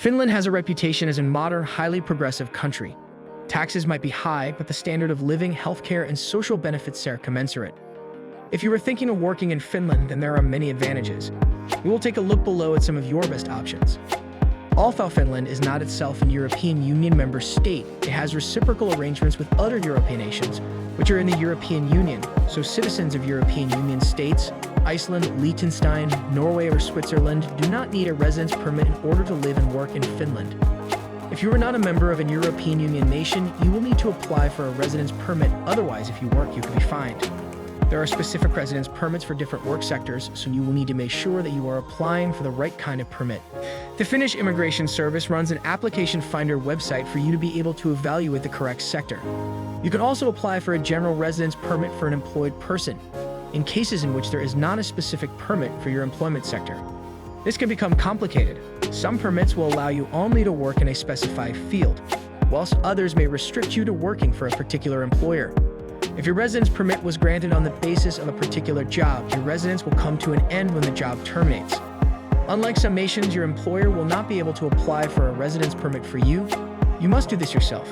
Finland has a reputation as a modern, highly progressive country. Taxes might be high, but the standard of living, healthcare, and social benefits are commensurate. If you were thinking of working in Finland, then there are many advantages. We will take a look below at some of your best options. Although Finland is not itself an European Union member state, it has reciprocal arrangements with other European nations, which are in the European Union, so citizens of European Union states, Iceland, Liechtenstein, Norway, or Switzerland do not need a residence permit in order to live and work in Finland. If you are not a member of an European Union nation, you will need to apply for a residence permit, otherwise if you work you can be fined. There are specific residence permits for different work sectors, so you will need to make sure that you are applying for the right kind of permit. The Finnish Immigration Service runs an application finder website for you to be able to evaluate the correct sector. You can also apply for a general residence permit for an employed person, in cases in which there is not a specific permit for your employment sector. This can become complicated. Some permits will allow you only to work in a specified field, whilst others may restrict you to working for a particular employer. If your residence permit was granted on the basis of a particular job, your residence will come to an end when the job terminates. Unlike some nations, your employer will not be able to apply for a residence permit for you. You must do this yourself.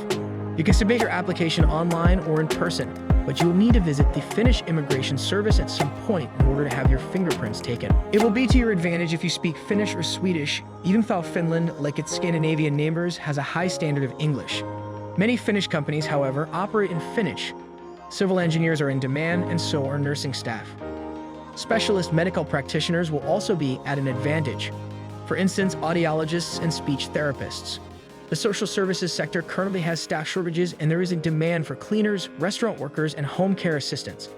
You can submit your application online or in person, but you will need to visit the Finnish Immigration Service at some point in order to have your fingerprints taken. It will be to your advantage if you speak Finnish or Swedish, even though Finland, like its Scandinavian neighbors, has a high standard of English. Many Finnish companies, however, operate in Finnish. Civil engineers are in demand, and so are nursing staff. Specialist medical practitioners will also be at an advantage. For instance, audiologists and speech therapists. The social services sector currently has staff shortages, and there is a demand for cleaners, restaurant workers, and home care assistants.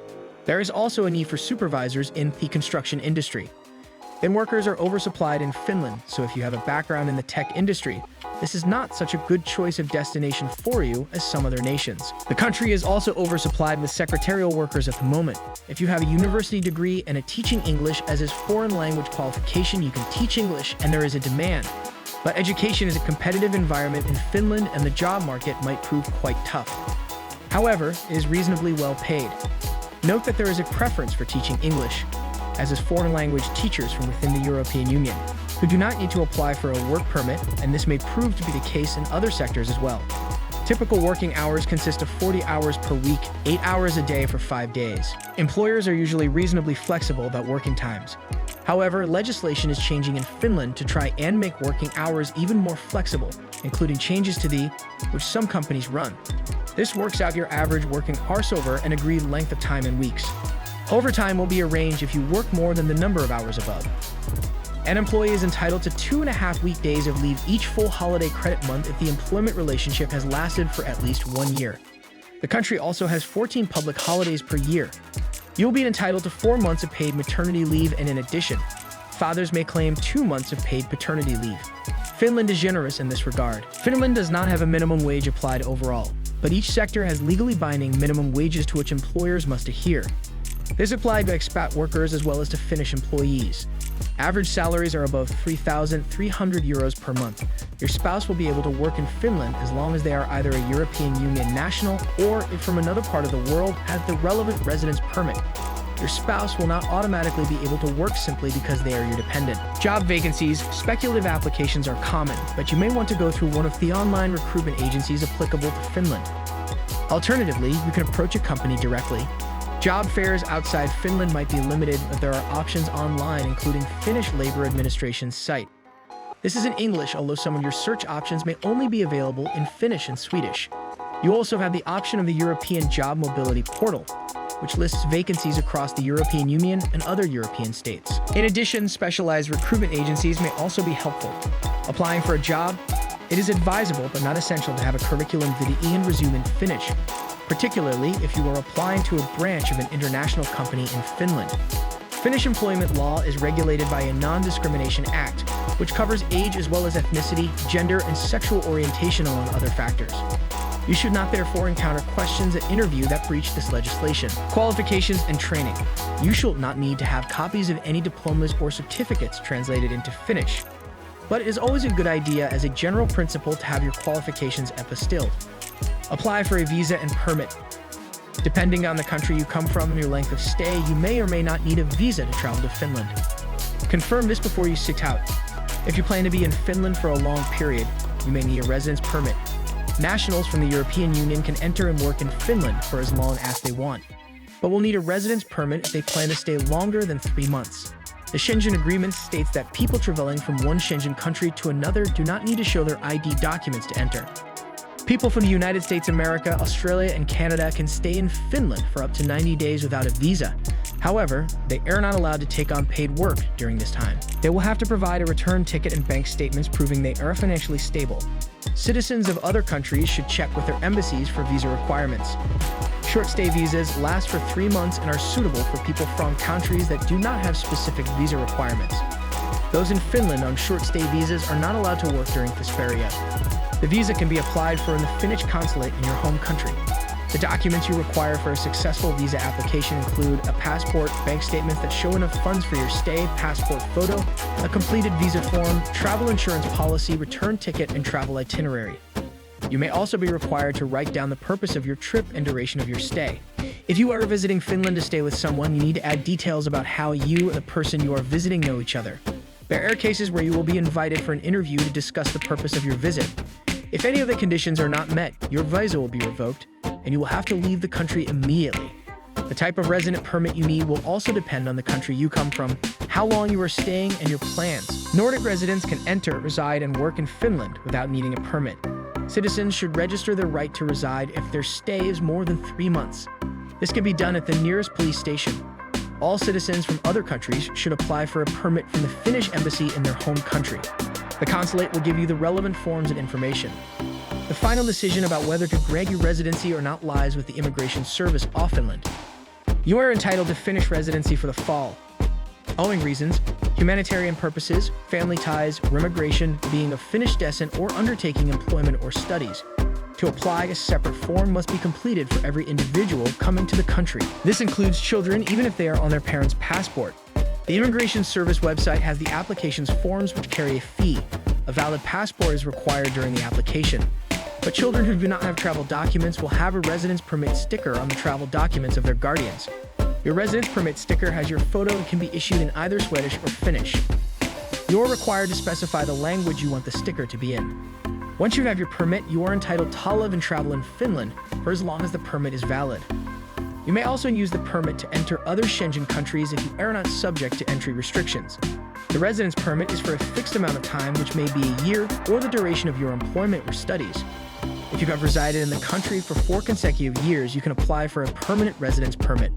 There is also a need for supervisors in the construction industry. Then workers are oversupplied in Finland, so if you have a background in the tech industry, this is not such a good choice of destination for you as some other nations. The country is also oversupplied with secretarial workers at the moment. If you have a university degree and a teaching English as a foreign language qualification, you can teach English and there is a demand. But education is a competitive environment in Finland and the job market might prove quite tough. However, it is reasonably well paid. Note that there is a preference for teaching English, as is foreign language teachers from within the European Union, who do not need to apply for a work permit, and this may prove to be the case in other sectors as well. Typical working hours consist of 40 hours per week, 8 hours a day for 5 days. Employers are usually reasonably flexible about working times. However, legislation is changing in Finland to try and make working hours even more flexible, including changes to which some companies run. This works out your average working hours over an agreed length of time in weeks. Overtime will be arranged if you work more than the number of hours above. An employee is entitled to 2.5 weekdays of leave each full holiday credit month if the employment relationship has lasted for at least 1 year. The country also has 14 public holidays per year. You will be entitled to 4 months of paid maternity leave, and in addition, fathers may claim 2 months of paid paternity leave. Finland is generous in this regard. Finland does not have a minimum wage applied overall, but each sector has legally binding minimum wages to which employers must adhere. This applies to expat workers as well as to Finnish employees. Average salaries are above 3,300 euros per month. Your spouse will be able to work in Finland as long as they are either a European Union national or, if from another part of the world, has the relevant residence permit. Your spouse will not automatically be able to work simply because they are your dependent. Job vacancies, speculative applications are common, but you may want to go through one of the online recruitment agencies applicable to Finland. Alternatively, you can approach a company directly. Job fairs outside Finland might be limited, but there are options online, including Finnish Labor Administration's site. This is in English, although some of your search options may only be available in Finnish and Swedish. You also have the option of the European Job Mobility Portal, which lists vacancies across the European Union and other European states. In addition, specialized recruitment agencies may also be helpful. Applying for a job, it is advisable but not essential to have a curriculum vitae and resume in Finnish, particularly if you are applying to a branch of an international company in Finland. Finnish employment law is regulated by a Non-Discrimination Act, which covers age as well as ethnicity, gender, and sexual orientation among other factors. You should not therefore encounter questions at interview that breach this legislation. Qualifications and training. You should not need to have copies of any diplomas or certificates translated into Finnish, but it is always a good idea as a general principle to have your qualifications apostilled. Apply for a visa and permit. Depending on the country you come from and your length of stay, you may or may not need a visa to travel to Finland. Confirm this before you sit out. If you plan to be in Finland for a long period, you may need a residence permit. Nationals from the European Union can enter and work in Finland for as long as they want, but will need a residence permit if they plan to stay longer than 3 months. The Schengen Agreement states that people traveling from one Schengen country to another do not need to show their ID documents to enter. People from the United States of America, Australia, and Canada can stay in Finland for up to 90 days without a visa. However, they are not allowed to take on paid work during this time. They will have to provide a return ticket and bank statements proving they are financially stable. Citizens of other countries should check with their embassies for visa requirements. Short-stay visas last for 3 months and are suitable for people from countries that do not have specific visa requirements. Those in Finland on short-stay visas are not allowed to work during this period. The visa can be applied for in the Finnish consulate in your home country. The documents you require for a successful visa application include a passport, bank statements that show enough funds for your stay, passport photo, a completed visa form, travel insurance policy, return ticket, and travel itinerary. You may also be required to write down the purpose of your trip and duration of your stay. If you are visiting Finland to stay with someone, you need to add details about how you and the person you are visiting know each other. There are cases where you will be invited for an interview to discuss the purpose of your visit. If any of the conditions are not met, your visa will be revoked, and you will have to leave the country immediately. The type of resident permit you need will also depend on the country you come from, how long you are staying, and your plans. Nordic residents can enter, reside, and work in Finland without needing a permit. Citizens should register their right to reside if their stay is more than 3 months. This can be done at the nearest police station. All citizens from other countries should apply for a permit from the Finnish embassy in their home country. The consulate will give you the relevant forms and information. The final decision about whether to grant you residency or not lies with the Immigration Service of Finland. You are entitled to Finnish residency for the following reasons: humanitarian purposes, family ties, immigration, being of Finnish descent, or undertaking employment or studies. To apply, a separate form must be completed for every individual coming to the country. This includes children, even if they are on their parents' passport. The Immigration Service website has the application's forms which carry a fee. A valid passport is required during the application. But children who do not have travel documents will have a residence permit sticker on the travel documents of their guardians. Your residence permit sticker has your photo and can be issued in either Swedish or Finnish. You are required to specify the language you want the sticker to be in. Once you have your permit, you are entitled to live and travel in Finland for as long as the permit is valid. You may also use the permit to enter other Schengen countries if you are not subject to entry restrictions. The residence permit is for a fixed amount of time, which may be a year or the duration of your employment or studies. If you have resided in the country for 4 consecutive years, you can apply for a permanent residence permit.